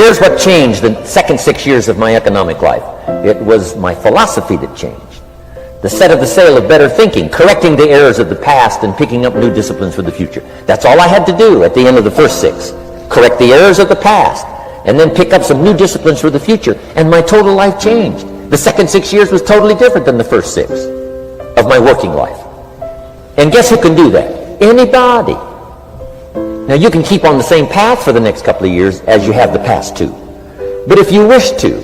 Here's what changed the second 6 years of my economic life. It was my philosophy that changed. The set of the sail of better thinking, correcting the errors of the past and picking up new disciplines for the future. That's all I had to do at the end of the first 6. Correct the errors of the past and then pick up some new disciplines for the future. And my total life changed. The second 6 years was totally different than the first 6 of my working life. And guess who can do that? Anybody. Now you can keep on the same path for the next couple of years as you have the past 2. But if you wish to,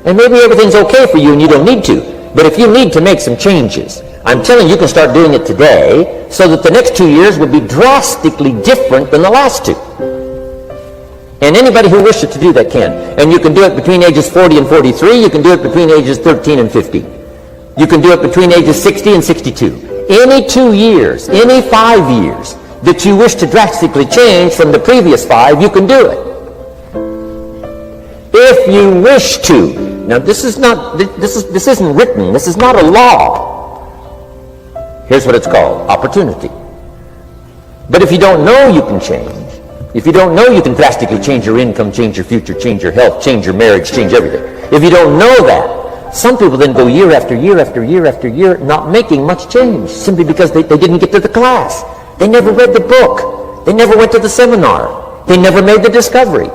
and maybe everything's okay for you and you don't need to, but if you need to make some changes, I'm telling you, you can start doing it today so that the next 2 years will be drastically different than the last 2. And anybody who wishes to do that can. And you can do it between ages 40 and 43. You can do it between ages 13 and 15. You can do it between ages 60 and 62. Any 2 years, any 5 years that you wish to drastically change from the previous 5, you can do it. If you wish to. Now this isn't written. This is not a law. Here's what it's called: opportunity. But if you don't know you can change, if you don't know you can drastically change your income, change your future, change your health, change your marriage, change everything, if you don't know that, some people then go year after year after year after year not making much change simply because they didn't get to the class. They never read the book. They never went to the seminar. They never made the discovery.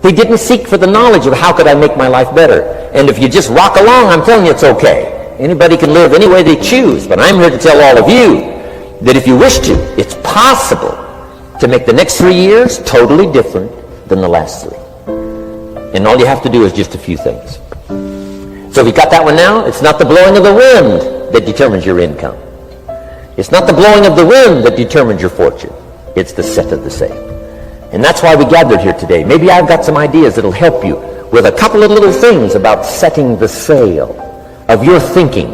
They didn't seek for the knowledge of how could I make my life better. And if you just rock along, I'm telling you it's okay. Anybody can live any way they choose. But I'm here to tell all of you that if you wish to, it's possible to make the next 3 years totally different than the last 3. And all you have to do is just a few things. So if you got that one now, it's not the blowing of the wind that determines your income. It's not the blowing of the wind that determines your fortune. It's the set of the sail. And that's why we gathered here today. Maybe I've got some ideas that'll help you with a couple of little things about setting the sail of your thinking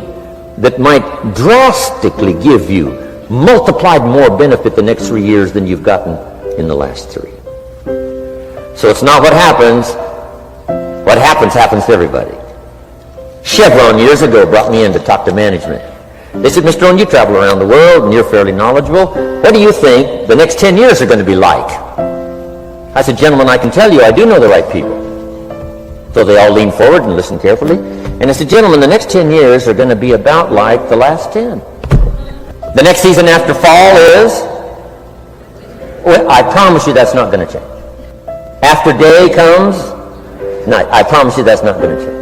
that might drastically give you multiplied more benefit the next 3 years than you've gotten in the last 3. So it's not what happens. What happens to everybody. Chevron years ago brought me in to talk to management. They said, Mr. Rohn, you travel around the world and you're fairly knowledgeable. What do you think the next 10 years are going to be like? I said, gentlemen, I can tell you I do know the right people. So they all leaned forward and listened carefully. And I said, gentlemen, the next 10 years are going to be about like the last 10. The next season after fall is, well, I promise you that's not going to change. After day comes night. I promise you that's not going to change.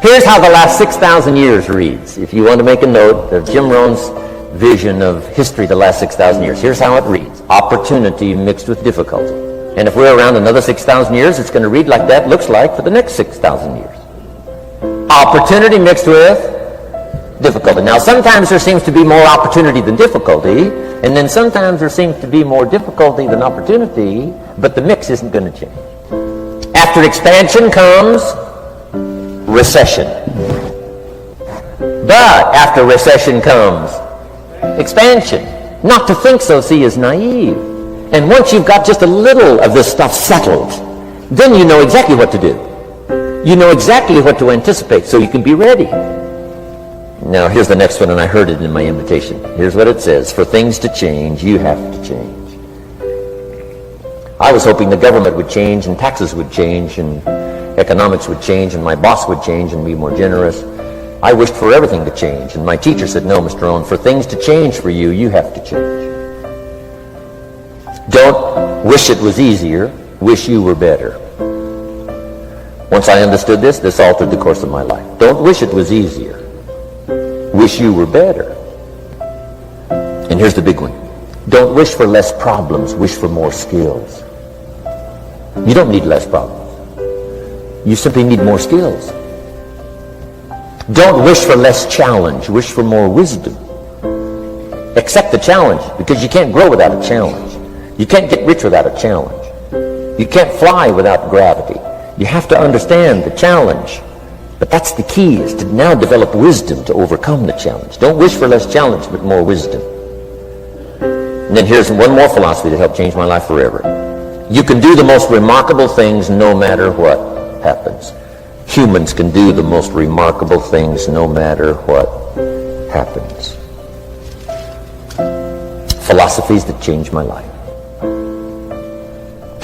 Here's how the last 6,000 years reads. If you want to make a note of Jim Rohn's vision of history the last 6,000 years, here's how it reads. Opportunity mixed with difficulty. And if we're around another 6,000 years, it's going to read like that looks like for the next 6,000 years. Opportunity mixed with difficulty. Now, sometimes there seems to be more opportunity than difficulty, and then sometimes there seems to be more difficulty than opportunity, but the mix isn't going to change. After expansion comes recession. But after recession comes expansion. Not to think so, see, is naive. And once you've got just a little of this stuff settled, then you know exactly what to do. You know exactly what to anticipate, so you can be ready. Now, here's the next one, and I heard it in my invitation. Here's what it says. For things to change, you have to change. I was hoping the government would change, and taxes would change, and economics would change, and my boss would change and be more generous. I wished for everything to change, and my teacher said, no, Mr. Rohn, for things to change for you, you have to change. Don't wish it was easier, wish you were better. Once I understood this, this altered the course of my life. Don't wish it was easier, wish you were better. And here's the big one. Don't wish for less problems, wish for more skills. You don't need less problems. You simply need more skills. Don't wish for less challenge. Wish for more wisdom. Accept the challenge, because you can't grow without a challenge. You can't get rich without a challenge. You can't fly without gravity. You have to understand the challenge. But that's the key, is to now develop wisdom to overcome the challenge. Don't wish for less challenge, but more wisdom. And then here's one more philosophy that helped change my life forever. You can do the most remarkable things no matter what happens. Humans can do the most remarkable things no matter what happens. Philosophies that changed my life.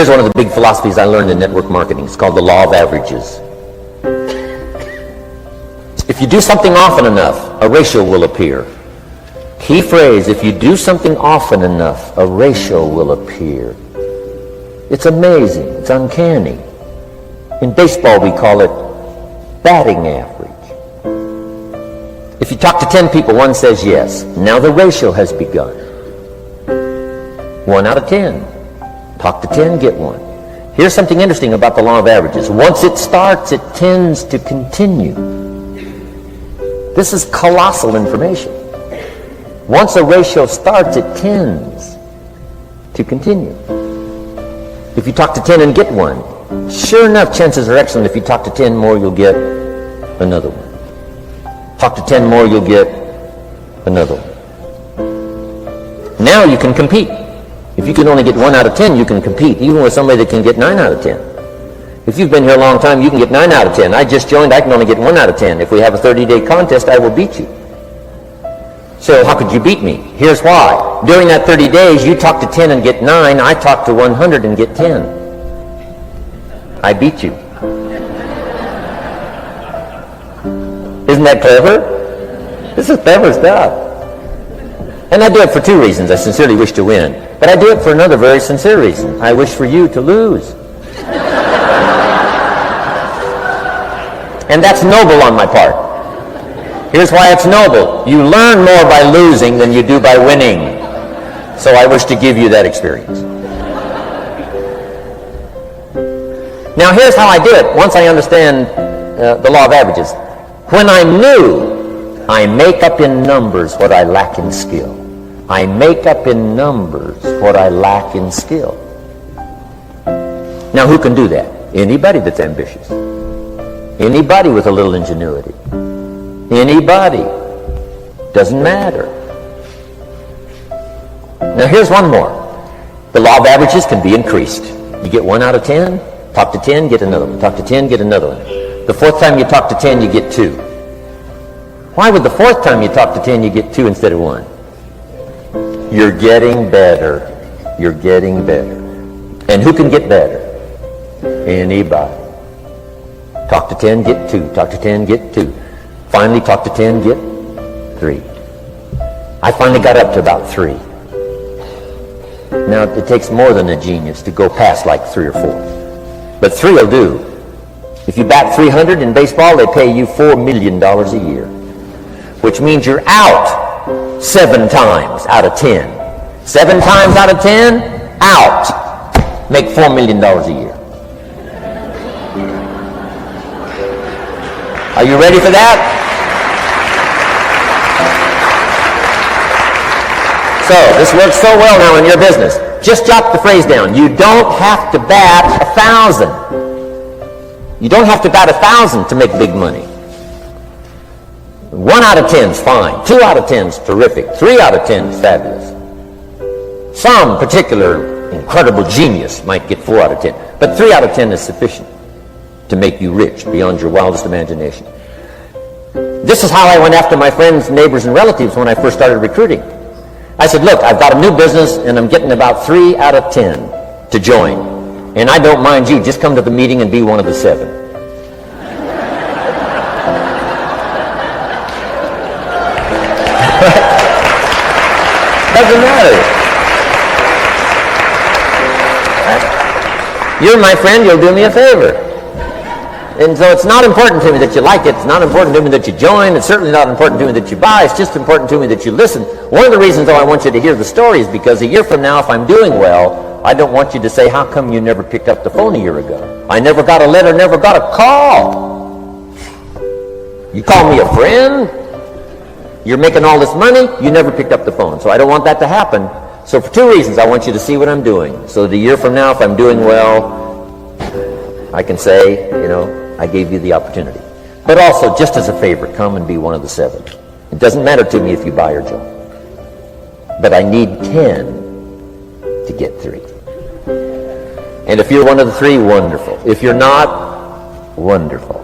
Here's one of the big philosophies I learned in network marketing. It's called the law of averages. If you do something often enough, a ratio will appear. Key phrase, if you do something often enough, a ratio will appear. It's amazing. It's uncanny. In baseball, we call it batting average. If you talk to 10 people, one says yes. Now the ratio has begun. 1 out of 10. Talk to 10, get 1. Here's something interesting about the law of averages. Once it starts, it tends to continue. This is colossal information. Once a ratio starts, it tends to continue. If you talk to 10 and get 1, sure enough, chances are excellent. If you talk to 10 more, you'll get another one. Talk to 10 more, you'll get another one. Now you can compete. If you can only get 1 out of 10, you can compete, even with somebody that can get 9 out of 10. If you've been here a long time, you can get 9 out of 10. I just joined, I can only get 1 out of 10. If we have a 30-day contest, I will beat you. So how could you beat me? Here's why. During that 30 days, you talk to 10 and get 9. I talk to 100 and get 10. I beat you. Isn't that clever? This is clever stuff. And I do it for 2 reasons. I sincerely wish to win. But I do it for another very sincere reason. I wish for you to lose. And that's noble on my part. Here's why it's noble. You learn more by losing than you do by winning. So I wish to give you that experience. Now here's how I do it once I understand the law of averages. When I'm new, I make up in numbers what I lack in skill. I make up in numbers what I lack in skill. Now who can do that? Anybody that's ambitious. Anybody with a little ingenuity. Anybody. Doesn't matter. Now here's one more. The law of averages can be increased. You get 1 out of 10, talk to 10, get another one. Talk to 10, get another one. The 4th time you talk to 10, you get 2. Why would the 4th time you talk to 10, you get 2 instead of 1? You're getting better. You're getting better. And who can get better? Anybody. Talk to 10, get 2. Talk to 10, get 2. Finally, talk to 10, get 3. I finally got up to about 3. Now, it takes more than a genius to go past like 3 or 4. But 3 will do. If you bat 300 in baseball, they pay you $4 million a year. Which means you're out 7 times out of 10. 7 times out of 10, out. Make $4 million a year. Are you ready for that? So, this works so well now in your business. Just jot the phrase down. You don't have to bat 1,000. You don't have to bat 1,000 to make big money. 1 out of 10 is fine. 2 out of 10 is terrific. 3 out of 10 is fabulous. Some particular incredible genius might get 4 out of 10. But 3 out of 10 is sufficient to make you rich beyond your wildest imagination. This is how I went after my friends, neighbors, and relatives when I first started recruiting. I said, look, I've got a new business, and I'm getting about 3 out of 10 to join. And I don't mind you. Just come to the meeting and be one of the 7. Doesn't matter. You're my friend, you'll do me a favor. And so it's not important to me that you like it. It's not important to me that you join. It's certainly not important to me that you buy. It's just important to me that you listen. One of the reasons, though, I want you to hear the story is because a year from now, if I'm doing well, I don't want you to say, how come you never picked up the phone a year ago? I never got a letter, never got a call. You call me a friend? You're making all this money? You never picked up the phone. So I don't want that to happen. So for 2 reasons, I want you to see what I'm doing. So the year from now, if I'm doing well, I can say, you know, I gave you the opportunity. But also, just as a favor, come and be one of the 7. It doesn't matter to me if you buy or join. But I need 10 to get 3. And if you're one of the 3, wonderful. If you're not, wonderful.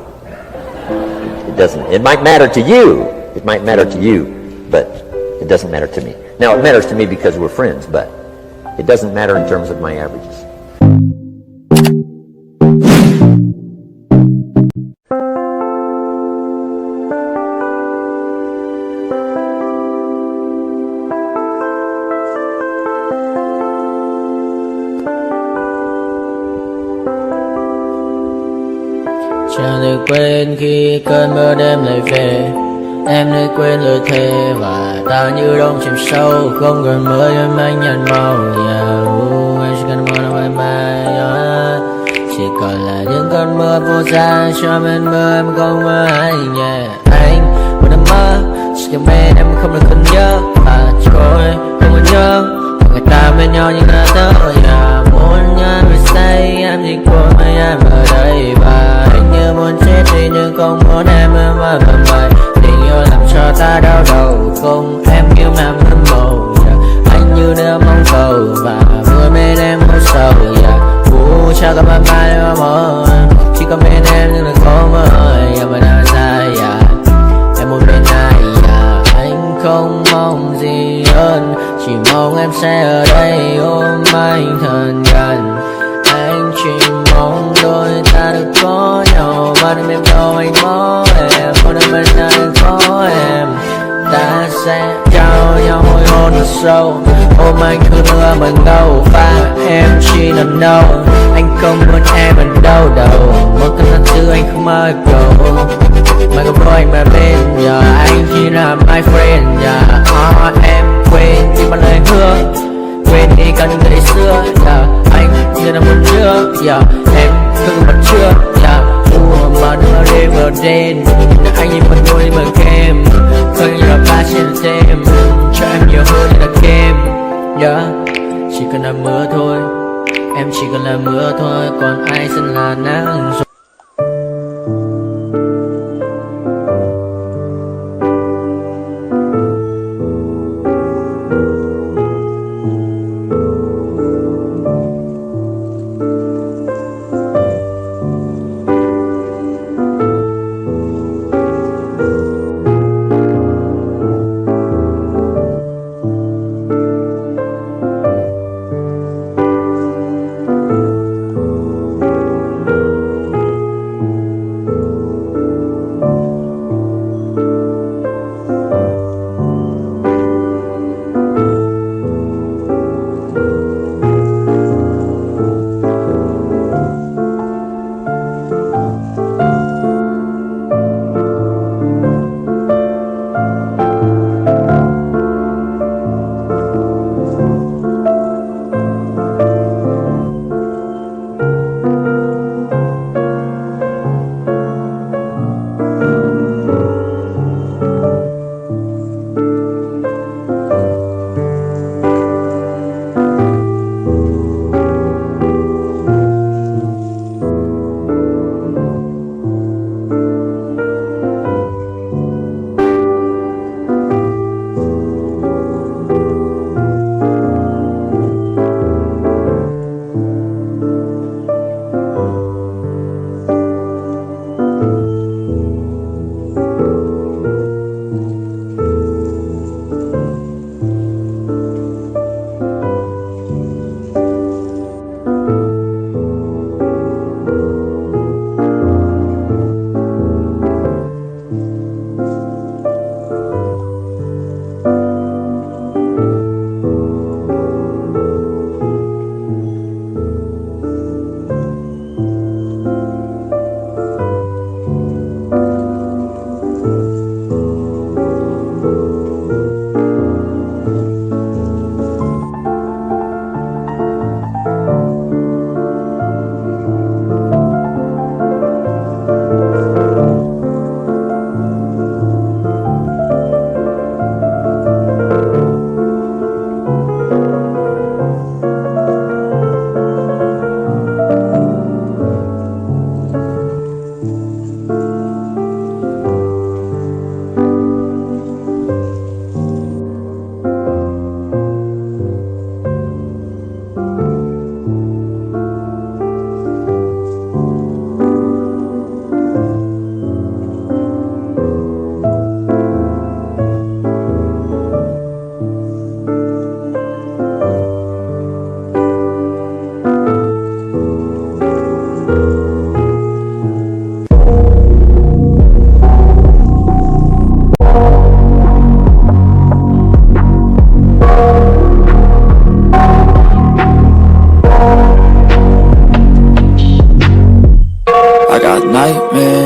It might matter to you. It might matter to you, but it doesn't matter to me. Now, it matters to me because we're friends, but it doesn't matter in terms of my averages. Chẳng thể quên khi cơn mưa đêm lại về. Em nơi quên lời thề và ta như đông chìm sâu, không còn mơ em anh nhạt màu. Anh chỉ cần mơ năm mai chỉ còn là những cơn mưa vô giá cho bên mơ em không mơ anh. Anh một đêm mơ chỉ cần bên em không được cần nhớ và chỉ có em không còn nhớ người ta bên nhau nhưng đã tới. Muốn nhớ về say em chỉ của mấy em ở đây và anh như muốn chết đi nhưng không muốn em mà mày. Tình yêu làm cho ta đau đầu không em yêu mà mơ màu. Anh như đêm mong cầu và mưa bên em màu sầu. Chào các bạn mai mơ chỉ có bên em nhưng là có mơ em mà đã dài. Em một bên này anh không mong gì hơn, chỉ mong em sẽ ở đây ôm anh thật gần. Anh chỉ mong đôi ta được có nhau và đừng em đâu anh có em, còn đừng bên anh có em. Ta sẽ trao nhau môi hôn thật sâu, ôm anh cứ nữa mình đâu và em chỉ nằm đâu. Anh không muốn em ở đâu đâu, một cơn gió thứ anh không mơ cầu. Mà không có anh mà bên giờ anh chỉ là my friend. Em quên đi bao lời hứa, quên đi cả những ngày xưa. Anh như là một trước, em không còn chưa. Mà đưa đêm vào đêm, anh nhìn mình đôi mà kem, không như là ba trên tem, cho em nhiều hơn như là kem. Chỉ cần là mưa thôi, em chỉ cần là mưa thôi, còn ai sẽ là nắng rồi.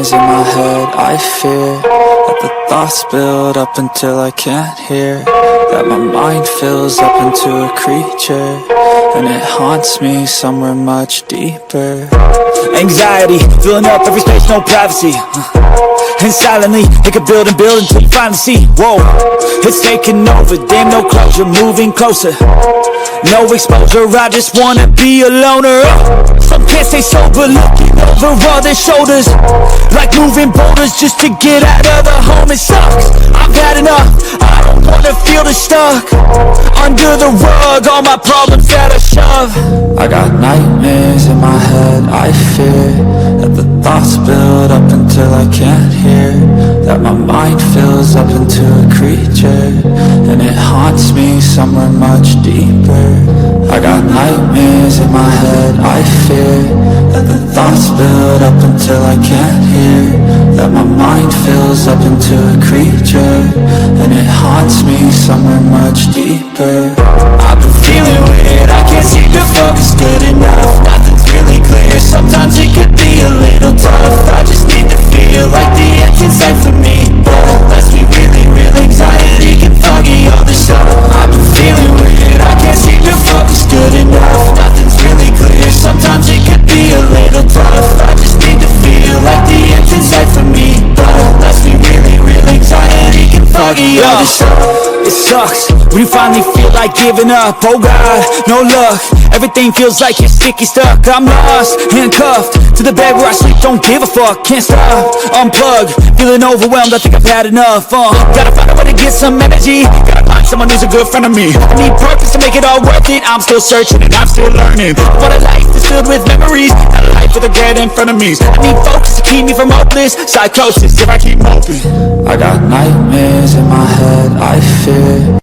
nightmares in my head, I fear that the thoughts build up until I can't hear, that my mind fills up into a creature, and it haunts me somewhere much deeper. Anxiety, filling up every space, no privacy. And silently, it could build and build until you finally see. Whoa, it's taking over, damn no closure, moving closer. No exposure, I just wanna be a loner. Some can't stay sober, looking over all their shoulders, like moving boulders just to get out of the home. It sucks, I've had enough, I don't wanna feel the stuck under the rug, all my problems that I shove. I got nightmares in my head, I fear that the thoughts build up until I can't hear, that my mind fills up into a creature, and it haunts me somewhere much deeper. I got nightmares in my head, I fear that the thoughts build up until I can't hear, that my mind fills up into a creature, and it haunts me somewhere much deeper. I've been feeling weird, I can't seem to focus good enough, nothing's really clear, sometimes it could be a little tough. I just need to feel like the end's in sight for me, but let's be really real, anxiety can foggy all this stuff. I've been feeling weird, I can't seem to focus good enough, nothing's really clear, sometimes it could be a little tough. I just need to feel like the end's in sight for me, but let's be really real, anxiety can foggy all this stuff. It sucks when you finally feel like giving up. Oh God, no luck, everything feels like you're sticky stuck. I'm lost, handcuffed to the bed where I sleep, don't give a fuck, can't stop, unplugged, feeling overwhelmed, I think I've had enough. Gotta find a way to get some energy, gotta find someone who's a good friend of me. I need purpose to make it all worth it, I'm still searching and I'm still learning. What a life is filled with memories, not a life with a regret in front of me. I need focus to keep me from hopeless psychosis if I keep moping. I got nightmares in my head, I fear.